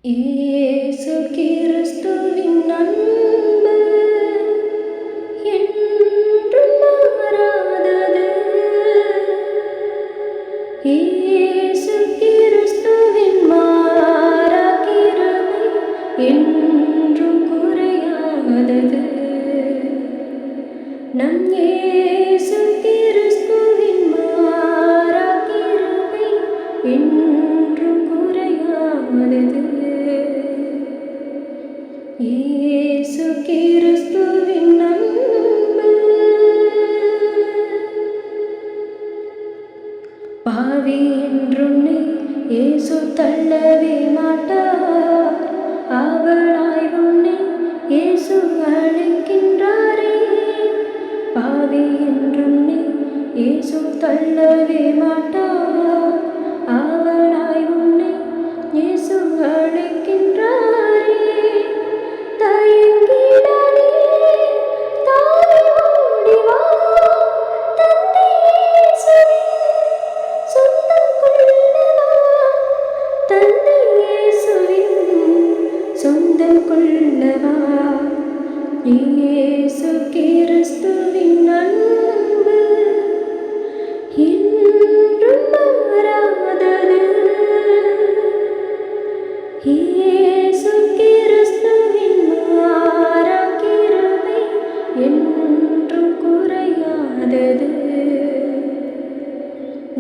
இயேசு கிறிஸ்துவின் அன்பு என்றும் மாறாதது. இயேசு கிறிஸ்துவின் மாறா கிருபை என்றும் குறையாதது. நம் இயேசு கிறிஸ்துவின் மாறா கிருபை என்றும் குறையாதது. இயேசு கிறிஸ்துவின் அன்பு. பாவி என்றுன்னை இயேசு தள்ளவே மாட்டார். அவளாய் உன்னை இயேசு அழைக்கின்றாரே. பாவி என்றுன்னை இயேசு தள்ளவே மாட்டார். அவளாய் உன்னை இயேசு அழைக்கின்றாரே. தயங்கிடாதே, தாவி ஓடி வா. தந்தை இயேசுவின் சொந்தம் கொள்ளவா. தந்தை இயேசுவின் சொந்தம் கொள்ளவா. இயேசு கிறிஸ்துவின் அன்பு என்றும் மாறாதது. இயேசு கிறிஸ்துவின் மாறா கிருபை என்றும் குறையாதது.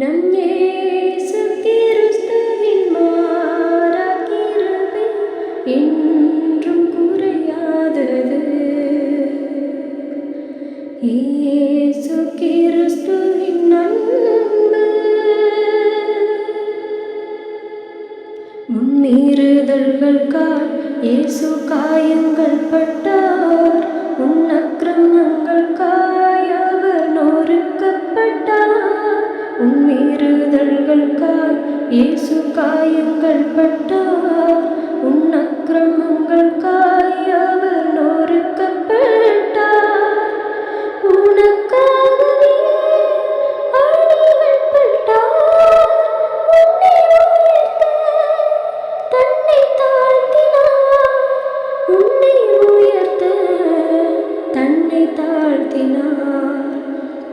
நம் இயேசு கிறிஸ்துவின் மாறா கிருபை என்றும் குறையாதது. இயேசு கிறிஸ்துவின் அன்பு. முன்மீறுதல்களுக்காய் இயேசு காயங்கள் பட்டார். உன் அக்கிரமங்களுக்காய் அவர் நொறுக்கப்பட்டார். உன்மீறுதல்களுக்காய் இயேசு காயங்கள் பட்டார். உன் அக்கிரமங்களுக்காய் அவர் நொறுக்கப்பட்டார். உனக்காகவே அடிமைப்பட்டார். உன்னை உயர்த்த தன்னை தாழ்த்தினார். உன்னை உயர்த்த தன்னை தாழ்த்தினார்.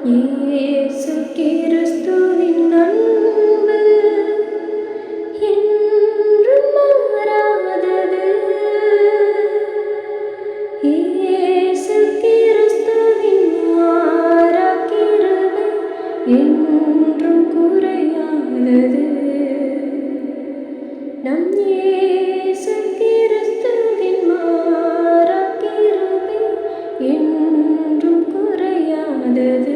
இயேசு கிறிஸ்துவின் அன்பு என்றும் மாறாதது. இயேசு கிறிஸ்துவின் மாறா கிருபை என்றும் குறையாதது. நம் இயேசு கிறிஸ்துவின் மாறா கிருபை என்றும் குறையாதது.